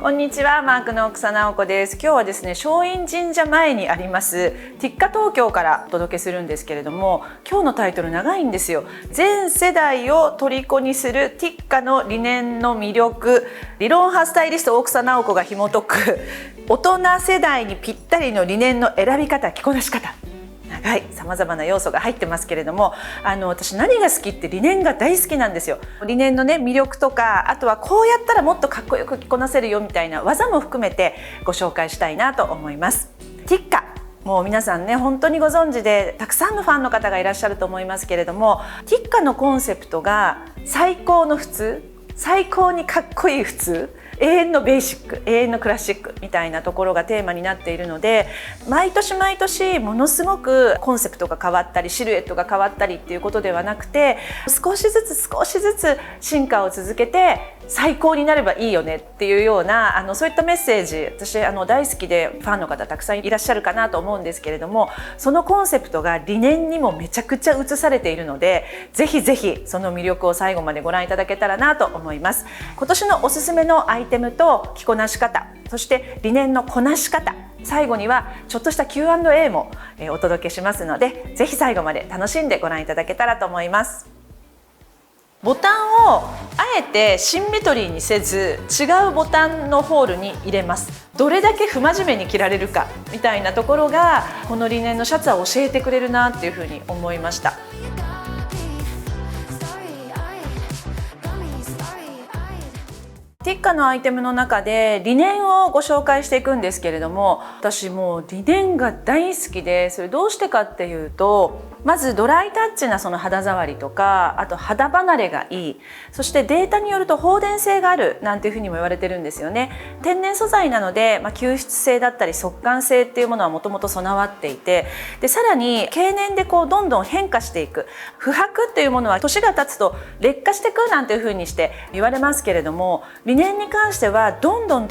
こんにちは、マークの草直子です。今日はですね、松陰神社前にありますティッカ東京からお届けするんですけれども、今日のタイトル長いんですよ。全世代を虜にするティッカの理念の魅力、理論派スタイリスト大草直子が紐解く大人世代にぴったりの理念の選び方、着こなし方、長い様々な要素が入ってますけれども、私何が好きって理念が大好きなんですよ。理念のね、魅力とか、あとはこうやったらもっとかっこよく着こなせるよみたいな技も含めてご紹介したいなと思います。ティッカ、もう皆さんね本当にご存知で、たくさんのファンの方がいらっしゃると思いますけれども、ティッカのコンセプトが最高の普通、最高にかっこいい普通、永遠のベーシック、永遠のクラシックみたいなところがテーマになっているので、毎年毎年ものすごくコンセプトが変わったりシルエットが変わったりっていうことではなくて、少しずつ進化を続けて最高になればいいよねっていうようなそういったメッセージ、私大好きでファンの方たくさんいらっしゃるかなと思うんですけれども、そのコンセプトが理念にもめちゃくちゃ映されているので、ぜひぜひその魅力を最後までご覧いただけたらなと思います。今年のおすすめのアイテムと着こなし方、そして理念のこなし方、最後にはちょっとした Q&A もお届けしますので、ぜひ最後まで楽しんでご覧いただけたらと思います。ボタンをあえてシンメトリーにせず、違うボタンのホールに入れます。どれだけ不真面目に着られるかみたいなところが、この理念のシャツは教えてくれるなっていうふうに思いました。ティッカのアイテムの中で理念をご紹介していくんですけれども、私もう理念が大好きで、それどうしてかっていうと、まずドライタッチなその肌触りとか、あと肌離れがいい、そしてデータによると放電性があるなんていうふうにも言われてるんですよね。天然素材なので、吸湿性だったり速乾性っていうものはもともと備わっていて、でさらに経年でどんどん変化していく、不白っていうものは年が経つと劣化していくなんていうふうにして言われますけれども、理念に関してはどんどん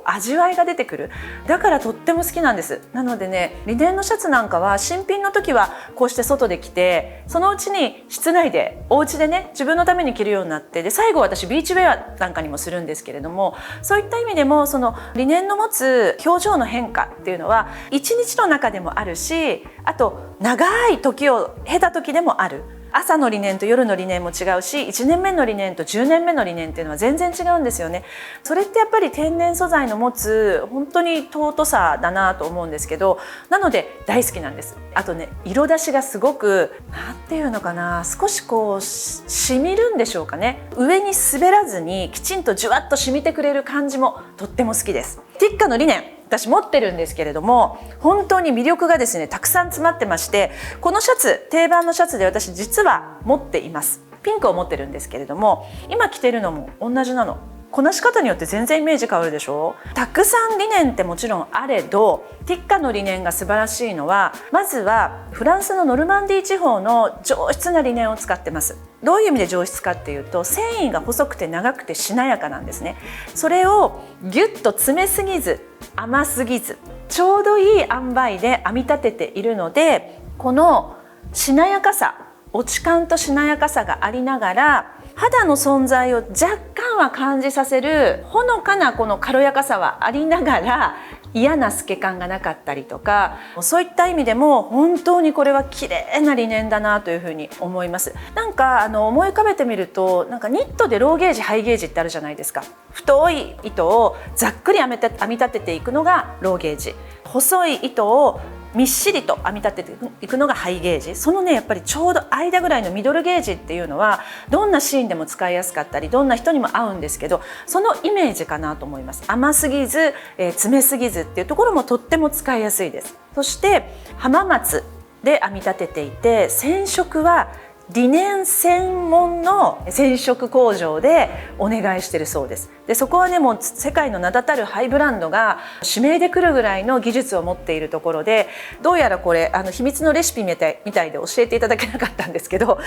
味わいが出てくる。だからとっても好きなんです。なのでね、理念のシャツなんかは新品の時はこうして外で着て、そのうちに室内でお家でね自分のために着るようになって、で最後私ビーチウェアなんかにもするんですけれども、そういった意味でもその理念の持つ表情の変化っていうのは一日の中でもあるし、あと長い時を経た時でもある。朝の理念と夜の理念も違うし、1年目の理念と10年目の理念っていうのは全然違うんですよね。それってやっぱり天然素材の持つ本当に尊さだなと思うんですけど、なので大好きなんです。あとね、色出しがすごくなんていうのかな、少し染みるんでしょうかね。上に滑らずにきちんとじゅわっと染みてくれる感じもとっても好きです。ティッカの理念、私持ってるんですけれども、本当に魅力がですねたくさん詰まってまして、このシャツ、定番のシャツで私実は持っています。ピンクを持ってるんですけれども、今着てるのも同じなの。こなし方によって全然イメージ変わるでしょ。たくさん理念ってもちろんあれど、ティッカの理念が素晴らしいのは、まずはフランスのノルマンディー地方の上質な理念を使ってます。どういう意味で上質かっていうと、繊維が細くて長くてしなやかなんですね。それをギュッと詰めすぎず甘すぎず、ちょうどいい塩梅で編み立てているので、このしなやかさ、落ち感としなやかさがありながら、肌の存在を若干は感じさせるほのかなこの軽やかさはありながら、嫌な透け感がなかったりとか、そういった意味でも本当にこれは綺麗な理念だなというふうに思います。なんか思い浮かべてみると、なんかニットでローゲージハイゲージってあるじゃないですか。太い糸をざっくり編み立てていくのがローゲージ、細い糸をみっしりと編み立てていくのがハイゲージ。そのね、やっぱりちょうど間ぐらいのミドルゲージっていうのはどんなシーンでも使いやすかったり、どんな人にも合うんですけど、そのイメージかなと思います。甘すぎず、詰めすぎずっていうところもとっても使いやすいです。そして浜松で編み立てていて、染色は理念専門の染色工場でお願いしてるそうです。でそこはね、もう世界の名だたるハイブランドが指名で来るぐらいの技術を持っているところで、どうやらこれ秘密のレシピみたいで教えていただけなかったんですけど、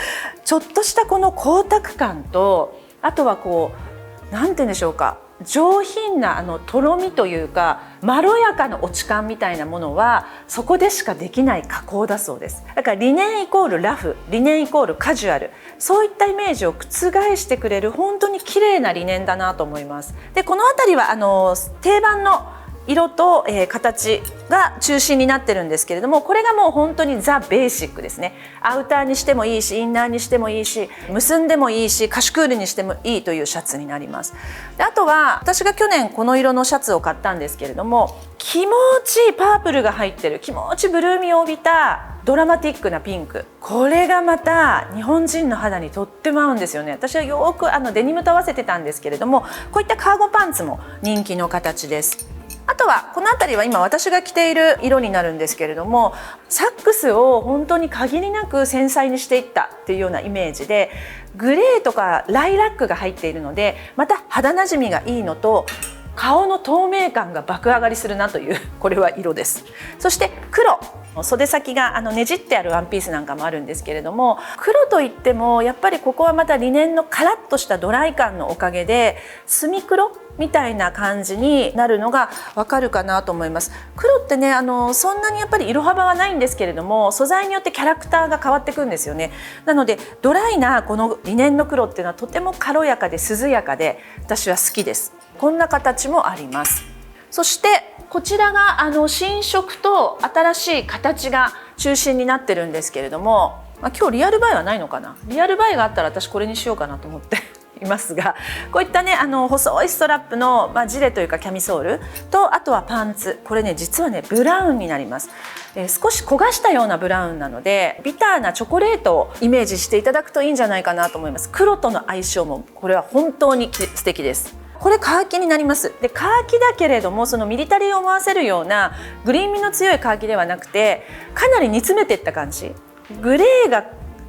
ちょっとしたこの光沢感と、あとはなんて言うんでしょうか、上品なとろみというかまろやかな落ち感みたいなものはそこでしかできない加工だそうです。だからリネンイコールラフ、リネンイコールカジュアル、そういったイメージを覆してくれる本当に綺麗なリネンだなと思います。でこの辺りは定番の色と、形が中心になってるんですけれども、これがもう本当にザ・ベーシックですね。アウターにしてもいいし、インナーにしてもいいし、結んでもいいし、カシュクールにしてもいいというシャツになります。であとは私が去年この色のシャツを買ったんですけれども、気持ちいいパープルが入ってる、気持ちブルーミーを帯びたドラマティックなピンク、これがまた日本人の肌にとっても合うんですよね。私はよくデニムと合わせてたんですけれども、こういったカーゴパンツも人気の形です。あとはこの辺りは今私が着ている色になるんですけれども、サックスを本当に限りなく繊細にしていったっていうようなイメージで、グレーとかライラックが入っているので、また肌なじみがいいのと顔の透明感が爆上がりするなというこれは色です。そして黒、袖先がねじってあるワンピースなんかもあるんですけれども、黒といってもやっぱりここはまたリネンのカラッとしたドライ感のおかげで墨黒みたいな感じになるのがわかるかなと思います。黒ってねそんなにやっぱり色幅はないんですけれども、素材によってキャラクターが変わってくるんですよね。なのでドライなこのリネンの黒っていうのはとても軽やかで涼やかで私は好きです。こんな形もあります。そしてこちらが新色と新しい形が中心になってるんですけれども、今日リアルバイはないのかな。リアルバイがあったら私これにしようかなと思っていますが、こういったね細いストラップの、ジレというかキャミソールと、あとはパンツ、これね実はねブラウンになります。少し焦がしたようなブラウンなので、ビターなチョコレートをイメージしていただくといいんじゃないかなと思います。黒との相性もこれは本当に素敵です。これカーキになります。でカーキだけれども、そのミリタリーを思わせるようなグリーン味の強いカーキではなくて、かなり煮詰めていった感じ、グレーが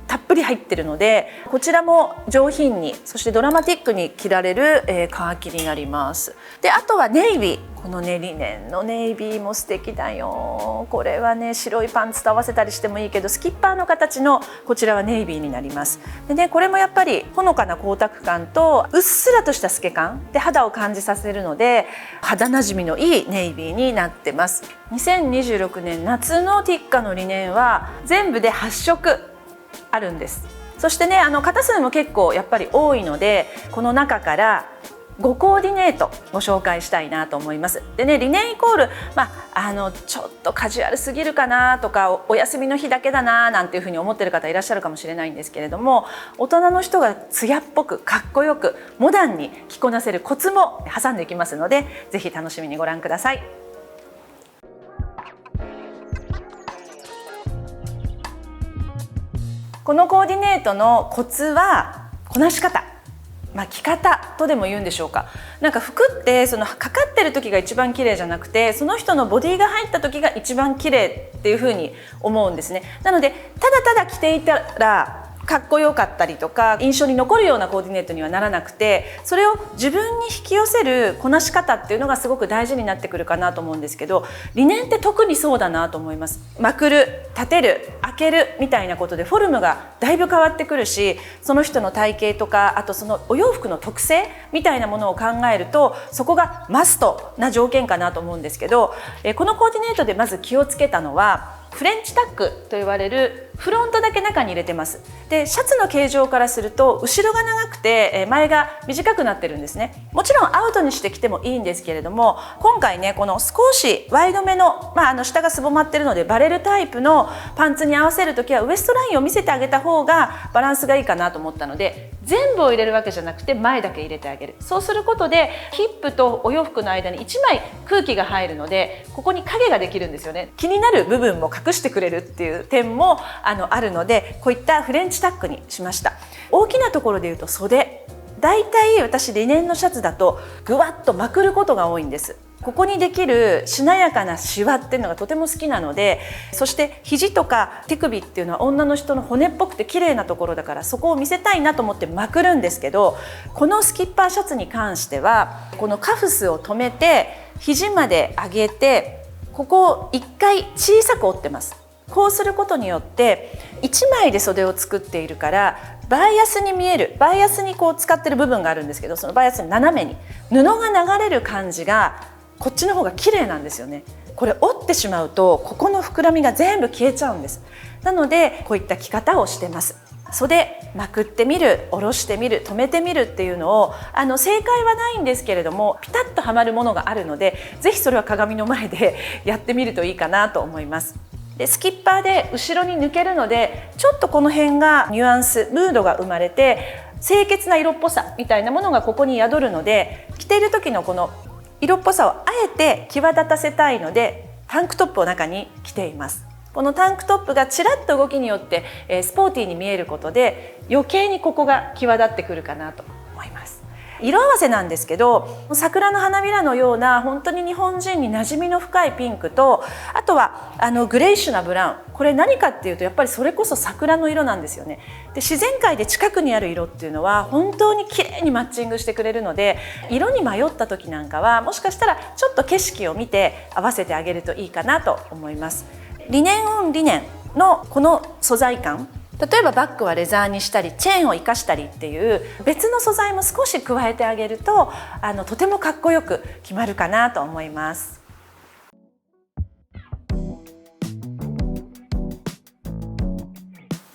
たっぷり入ってるので、こちらも上品に、そしてドラマティックに着られる、カーキになります。であとはネイビー、このねリネンのネイビーも素敵だよ。これはね白いパンツと合わせたりしてもいいけど、スキッパーの形のこちらはネイビーになります。でねこれもやっぱりほのかな光沢感とうっすらとした透け感で肌を感じさせるので、肌なじみのいいネイビーになってます。2026年夏のティッカのリネンは全部で8色あるんです。そしてね型数も結構やっぱり多いので、この中から5コーディネートご紹介したいなと思います。でねリネンイコール、ちょっとカジュアルすぎるかなとか、お休みの日だけだななんていうふうに思ってる方いらっしゃるかもしれないんですけれども、大人の人が艶っぽくかっこよくモダンに着こなせるコツも挟んでいきますので、ぜひ楽しみにご覧ください。このコーディネートのコツはこなし方、着方とでも言うんでしょうか。なんか服ってそのかかってる時が一番綺麗じゃなくて、その人のボディが入った時が一番綺麗っていう風に思うんですね。なのでただただ着ていたらかっこよかったりとか印象に残るようなコーディネートにはならなくて、それを自分に引き寄せるこなし方っていうのがすごく大事になってくるかなと思うんですけど、リネンって特にそうだなと思います。まくる、立てる、開けるみたいなことでフォルムがだいぶ変わってくるし、その人の体型とか、あとそのお洋服の特性みたいなものを考えると、そこがマストな条件かなと思うんですけど、このコーディネートでまず気をつけたのはフレンチタックと言われるフロントだけ中に入れてます。でシャツの形状からすると後ろが長くて前が短くなってるんですね。もちろんアウトにしてきてもいいんですけれども、今回ねこの少しワイドめの、下がすぼまってるのでバレるタイプのパンツに合わせる時はウエストラインを見せてあげた方がバランスがいいかなと思ったので、全部を入れるわけじゃなくて前だけ入れてあげる。そうすることでヒップとお洋服の間に1枚空気が入るので、ここに影ができるんですよね。気になる部分も隠してくれるっていう点もあるので、こういったフレンチタックにしました。大きなところで言うと袖、だいたい私リネンのシャツだとぐわっとまくることが多いんです。ここにできるしなやかなシワっていうのがとても好きなので、そして肘とか手首っていうのは女の人の骨っぽくて綺麗なところだから、そこを見せたいなと思ってまくるんですけど、このスキッパーシャツに関してはこのカフスを止めて肘まで上げて、ここを1回小さく折ってます。こうすることによって1枚で袖を作っているからバイアスに見える、バイアスにこう使ってる部分があるんですけど、そのバイアスに斜めに布が流れる感じがこっちの方が綺麗なんですよね。これ折ってしまうとここの膨らみが全部消えちゃうんです。なのでこういった着方をしてます。袖まくってみる、下ろしてみる、留めてみるっていうのを正解はないんですけれども、ピタッとはまるものがあるので、ぜひそれは鏡の前でやってみるといいかなと思います。でスキッパーで後ろに抜けるので、ちょっとこの辺がニュアンス、ムードが生まれて清潔な色っぽさみたいなものがここに宿るので、着ている時のこの色っぽさをあえて際立たせたいのでタンクトップを中に着ています。このタンクトップがちらっと動きによってスポーティーに見えることで余計にここが際立ってくるかなと思います。色合わせなんですけど、桜の花びらのような本当に日本人に馴染みの深いピンクと、あとはグレイッシュなブラウン、これ何かっていうとやっぱりそれこそ桜の色なんですよね。で自然界で近くにある色っていうのは本当に綺麗にマッチングしてくれるので、色に迷った時なんかはもしかしたらちょっと景色を見て合わせてあげるといいかなと思います。リネンオンリネンのこの素材感、例えばバッグはレザーにしたりチェーンを生かしたりっていう別の素材も少し加えてあげるととてもかっこよく決まるかなと思います。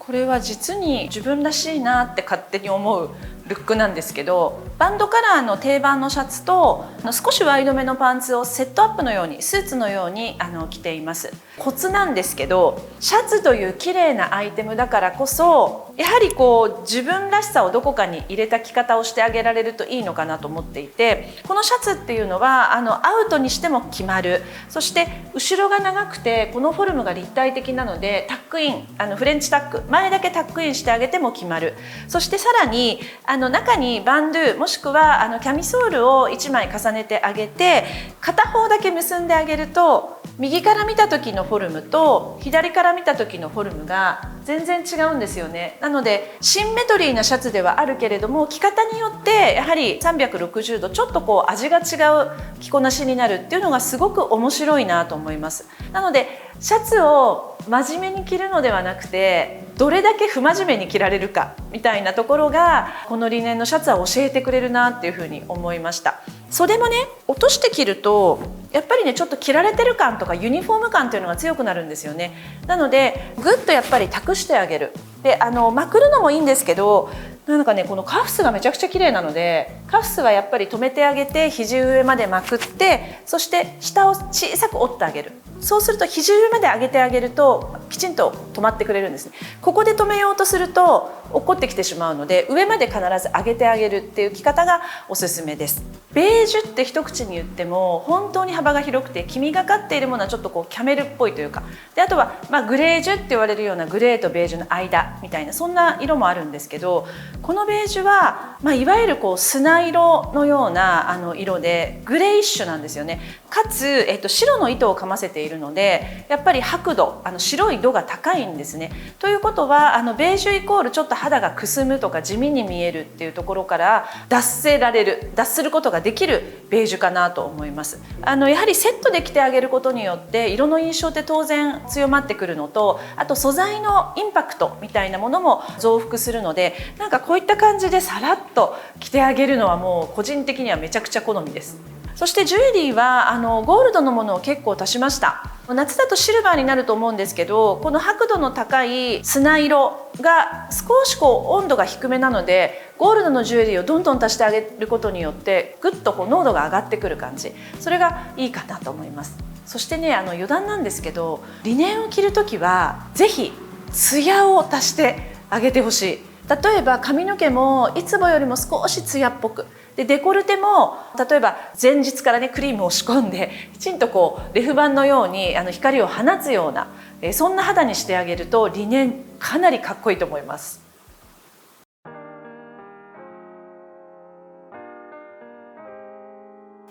これは実に自分らしいなって勝手に思うルックなんですけど、バンドカラーの定番のシャツと少しワイドめのパンツをセットアップのように、スーツのように着ています。コツなんですけど、シャツという綺麗なアイテムだからこそやはりこう自分らしさをどこかに入れた着方をしてあげられるといいのかなと思っていて、このシャツっていうのはアウトにしても決まる、そして後ろが長くてこのフォルムが立体的なのでタックイン、フレンチタック、前だけタックインしてあげても決まる。そしてさらに中にバンドゥもしくはキャミソールを1枚重ねてあげて片方だけ結んであげると、右から見た時のフォルムと左から見た時のフォルムが全然違うんですよね。なのでシンメトリーなシャツではあるけれども、着方によってやはり360度ちょっとこう味が違う着こなしになるっていうのがすごく面白いなと思います。なのでシャツを真面目に着るのではなくて、どれだけ不真面目に着られるかみたいなところがこのリネンのシャツは教えてくれるなっていうふうに思いました。袖もね落として着るとやっぱりねちょっと着られてる感とかユニフォーム感っていうのが強くなるんですよね。なのでぐっとやっぱり託してあげる。でまくるのもいいんですけど、なんかねこのカフスがめちゃくちゃ綺麗なので、カフスはやっぱり留めてあげて肘上までまくって、そして下を小さく折ってあげる。そうすると肘上まで上げてあげるときちんと止まってくれるんですね。ここで止めようとすると落っこってきてしまうので、上まで必ず上げてあげるっていう着方がおすすめです。ベージュって一口に言っても本当に幅が広くて、黄みがかっているものはちょっとこうキャメルっぽいというか、であとはグレージュって言われるようなグレーとベージュの間みたいな、そんな色もあるんですけど、このベージュは、いわゆるこう砂色のような色でグレイッシュなんですよね。かつ、白の糸をかませているので、やっぱり白度白い度が高いんですね。ということはベージュイコールちょっと肌がくすむとか地味に見えるっていうところから脱することができるベージュかなと思います。やはりセットで着てあげることによって色の印象って当然強まってくるのと、あと素材のインパクトみたいなものも増幅するので、なんかこういった感じでさらっと着てあげるのはもう個人的にはめちゃくちゃ好みです。そしてジュエリーはゴールドのものを結構足しました。夏だとシルバーになると思うんですけど、この白度の高い砂色が少しこう温度が低めなので、ゴールドのジュエリーをどんどん足してあげることによってぐっとこう濃度が上がってくる感じ、それがいいかなと思います。そしてね余談なんですけど、リネンを着るときはぜひツヤを足してあげてほしい。例えば髪の毛もいつもよりも少しツヤっぽくで、デコルテも例えば前日からねクリームを仕込んできちんとこうレフ板のように光を放つようなそんな肌にしてあげるとリネンかなりかっこいいと思います。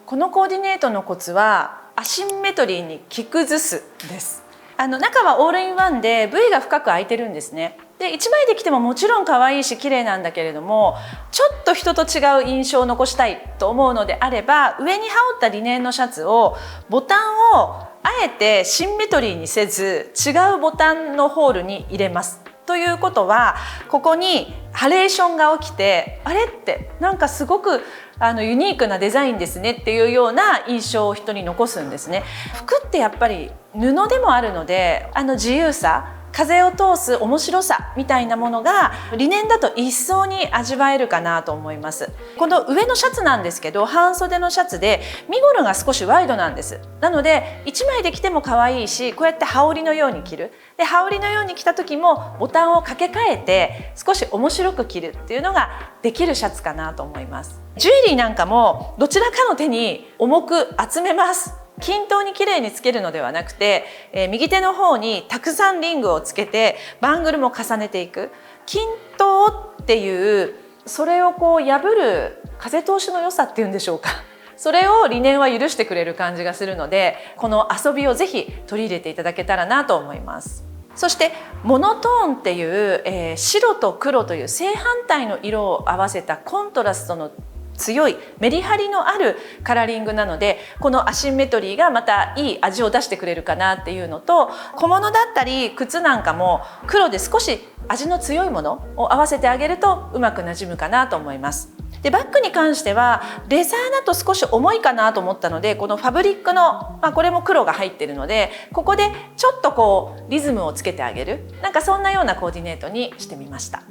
このコーディネートのコツはアシンメトリーに着崩すです。中はオールインワンで V が深く開いてるんですね。で1枚で着てももちろん可愛いし綺麗なんだけれども、ちょっと人と違う印象を残したいと思うのであれば、上に羽織ったリネンのシャツをボタンをあえてシンメトリーにせず違うボタンのホールに入れます。ということはここにハレーションが起きて、あれってなんかすごくユニークなデザインですねっていうような印象を人に残すんですね。服ってやっぱり布でもあるので、自由さ、風を通す面白さみたいなものがリネンだと一層に味わえるかなと思います。この上のシャツなんですけど、半袖のシャツで身頃が少しワイドなんです。なので1枚で着ても可愛いし、こうやって羽織のように着る。で羽織のように着た時もボタンを掛け替えて少し面白く着るっていうのができるシャツかなと思います。ジュエリーなんかもどちらかの手に重く集めます。均等に綺麗につけるのではなくて、右手の方にたくさんリングをつけてバングルも重ねていく。均等っていうそれをこう破る風通しの良さっていうんでしょうか、それをリネンは許してくれる感じがするので、この遊びをぜひ取り入れていただけたらなと思います。そしてモノトーンっていう、白と黒という正反対の色を合わせたコントラストの強いメリハリのあるカラーリングなので、このアシンメトリーがまたいい味を出してくれるかなっていうのと、小物だったり靴なんかも黒で少し味の強いものを合わせてあげるとうまくなじむかなと思います。でバッグに関してはレザーだと少し重いかなと思ったので、このファブリックの、これも黒が入ってるので、ここでちょっとこうリズムをつけてあげる、なんかそんなようなコーディネートにしてみました。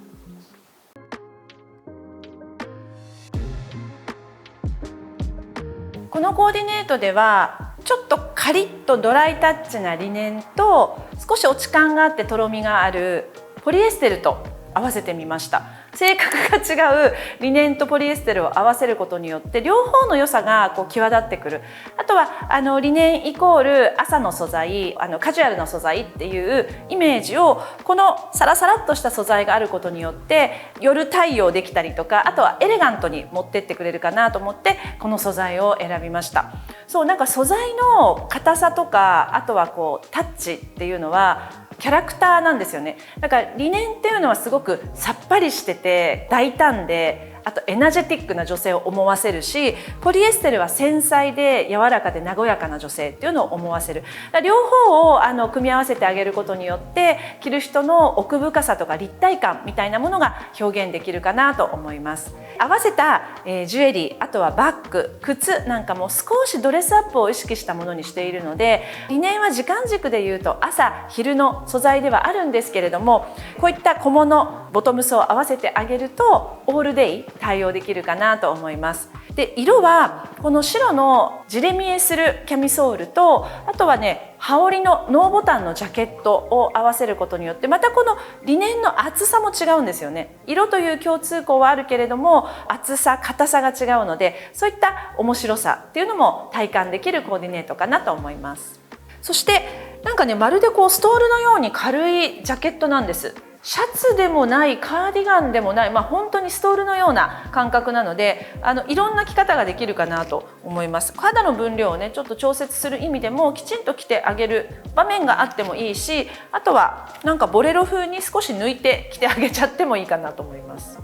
このコーディネートではちょっとカリッとドライタッチなリネンと少し落ち感があってとろみがあるポリエステルと合わせてみました。性格が違うリネンとポリエステルを合わせることによって両方の良さがこう際立ってくる。あとはリネンイコール朝の素材、カジュアルな素材っていうイメージをこのサラサラっとした素材があることによって夜対応できたりとか、あとはエレガントに持ってってくれるかなと思ってこの素材を選びました。そう、なんか素材の硬さとか、あとはこうタッチっていうのはキャラクターなんですよね。だからリネンっていうのはすごくさっぱりしてて大胆で、あとエナジェティックな女性を思わせるし、ポリエステルは繊細で柔らかで和やかな女性っていうのを思わせる。両方を組み合わせてあげることによって着る人の奥深さとか立体感みたいなものが表現できるかなと思います。合わせた、ジュエリー、あとはバッグ、靴なんかも少しドレスアップを意識したものにしているので、リネンは時間軸でいうと朝昼の素材ではあるんですけれども、こういった小物ボトムスを合わせてあげるとオールデイ対応できるかなと思います。で色はこの白のジレ見えするキャミソールと、あとはね羽織のノーボタンのジャケットを合わせることによってまたこのリネンの厚さも違うんですよね。色という共通項はあるけれども厚さ硬さが違うので、そういった面白さっていうのも体感できるコーディネートかなと思います。そしてなんかね、まるでこうストールのように軽いジャケットなんです。シャツでもないカーディガンでもない、本当にストールのような感覚なので、いろんな着方ができるかなと思います。肌の分量をねちょっと調節する意味でもきちんと着てあげる場面があってもいいし、あとはなんかボレロ風に少し抜いて着てあげちゃってもいいかなと思います。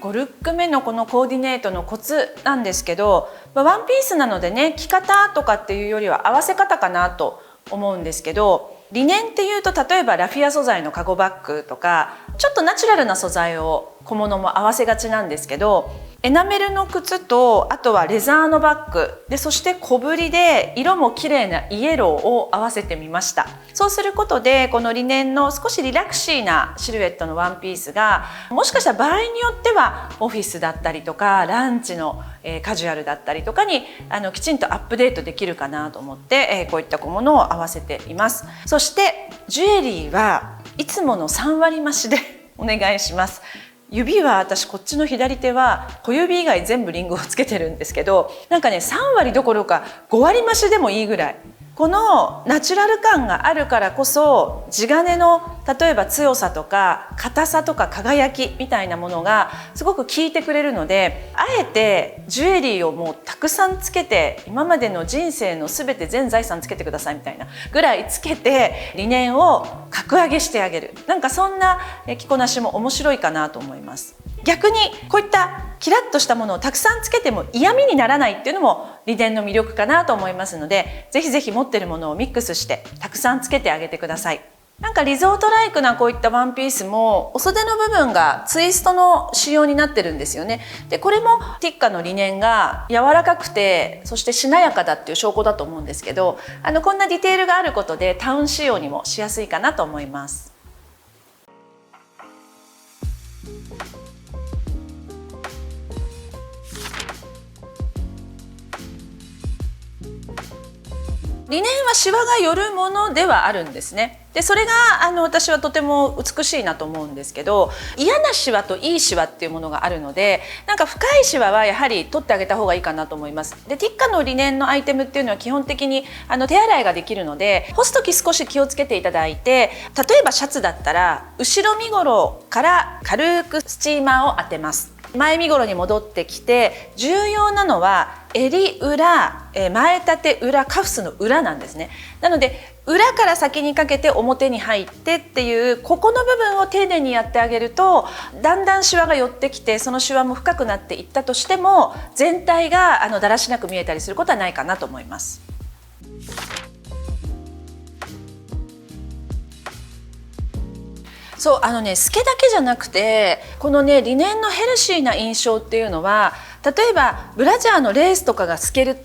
5ルック目のこのコーディネートのコツなんですけど、ワンピースなのでね着方とかっていうよりは合わせ方かなと思うんですけど、リネンっていうと例えばラフィア素材のカゴバッグとかちょっとナチュラルな素材を小物も合わせがちなんですけど、エナメルの靴とあとはレザーのバッグで、そして小ぶりで色も綺麗なイエローを合わせてみました。そうすることでこのリネンの少しリラクシーなシルエットのワンピースがもしかしたら場合によってはオフィスだったりとかランチのカジュアルだったりとかにきちんとアップデートできるかなと思ってこういった小物を合わせています。そしてジュエリーはいつもの3割増しでお願いします。指は私こっちの左手は小指以外全部リングをつけてるんですけど、なんかね3割どころか5割増しでもいいぐらい、このナチュラル感があるからこそ地金の例えば強さとか硬さとか輝きみたいなものがすごく効いてくれるので、あえてジュエリーをもうたくさんつけて今までの人生の全て全財産つけてくださいみたいなぐらいつけてリネンを格上げしてあげる、なんかそんな着こなしも面白いかなと思います。逆にこういったキラッとしたものをたくさんつけても嫌味にならないっていうのもリネンの魅力かなと思いますので、ぜひぜひ持ってるものをミックスしてたくさんつけてあげてください。なんかリゾートライクなこういったワンピースもお袖の部分がツイストの仕様になってるんですよね。でこれもティッカのリネンが柔らかくてそしてしなやかだっていう証拠だと思うんですけど、こんなディテールがあることでタウン仕様にもしやすいかなと思います。リネンはシワが寄るものではあるんですね。でそれが私はとても美しいなと思うんですけど、嫌なシワといいシワっていうものがあるので、なんか深いシワはやはり取ってあげた方がいいかなと思います。でティッカのリネンのアイテムっていうのは基本的に手洗いができるので、干す時少し気をつけていただいて、例えばシャツだったら後ろ身ごろから軽くスチーマーを当てます。前身ごろに戻ってきて、重要なのは襟裏、前立て裏、カフスの裏なんですね。なので裏から先にかけて表に入ってっていうここの部分を丁寧にやってあげると、だんだんシワが寄ってきてそのシワも深くなっていったとしても全体がだらしなく見えたりすることはないかなと思います。そう透けだけじゃなくて、このねリネンのヘルシーな印象っていうのは、例えばブラジャーのレースとかが透ける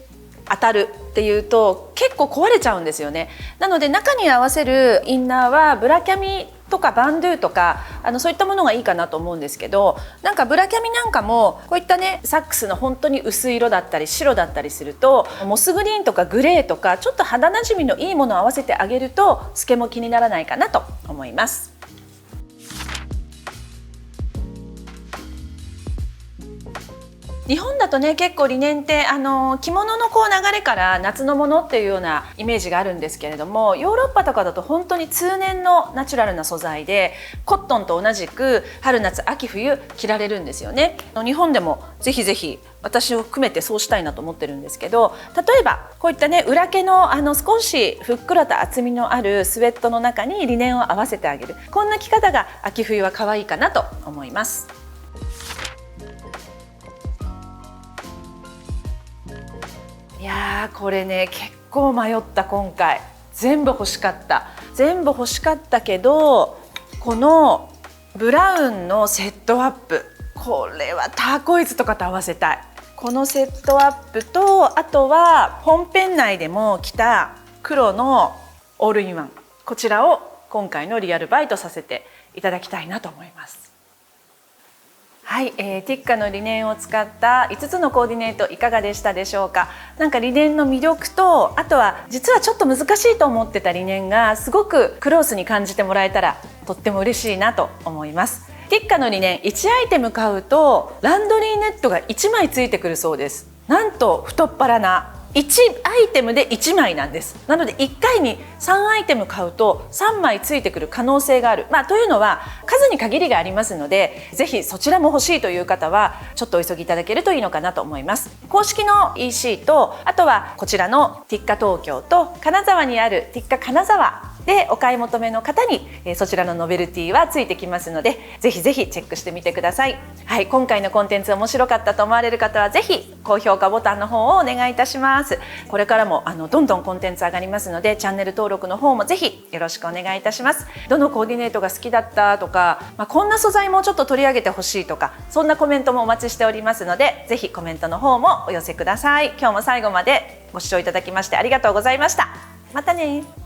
当たるっていうと結構壊れちゃうんですよね。なので中に合わせるインナーはブラキャミとかバンドゥとかそういったものがいいかなと思うんですけど、なんかブラキャミなんかもこういったねサックスの本当に薄い色だったり白だったりすると、モスグリーンとかグレーとかちょっと肌なじみのいいものを合わせてあげると透けも気にならないかなと思います。日本だとね結構リネンって着物のこう流れから夏のものっていうようなイメージがあるんですけれども、ヨーロッパとかだと本当に通年のナチュラルな素材でコットンと同じく春夏秋冬着られるんですよね。日本でもぜひぜひ私を含めてそうしたいなと思ってるんですけど、例えばこういったね裏毛の少しふっくらと厚みのあるスウェットの中にリネンを合わせてあげる、こんな着方が秋冬は可愛いかなと思います。いやーこれね結構迷った。今回全部欲しかったけど、このブラウンのセットアップ、これはターコイズとかと合わせたい。このセットアップと、あとは本編内でも着た黒のオールインワン、こちらを今回のリアルバイとさせていただきたいなと思います。はい、ティッカのリネンを使った5つのコーディネートいかがでしたでしょうか。なんかリネンの魅力と、あとは実はちょっと難しいと思ってたリネンがすごくクロースに感じてもらえたらとっても嬉しいなと思います。ティッカのリネン1アイテム買うとランドリーネットが1枚ついてくるそうです。なんと太っ腹な1アイテムで1枚なんです。なので1回に3アイテム買うと3枚ついてくる可能性がある。というのは数に限りがありますので、ぜひそちらも欲しいという方はちょっとお急ぎいただけるといいのかなと思います。公式の EC と、あとはこちらのティッカ東京と金沢にあるティッカ金沢でお買い求めの方にそちらのノベルティはついてきますので、ぜひぜひチェックしてみてください。はい、今回のコンテンツ面白かったと思われる方はぜひ高評価ボタンの方をお願いいたします。これからもどんどんコンテンツ上がりますので、チャンネル登録の方もぜひよろしくお願いいたします。どのコーディネートが好きだったとか、こんな素材もちょっと取り上げてほしいとか、そんなコメントもお待ちしておりますので、ぜひコメントの方もお寄せください。今日も最後までご視聴いただきましてありがとうございました。またね。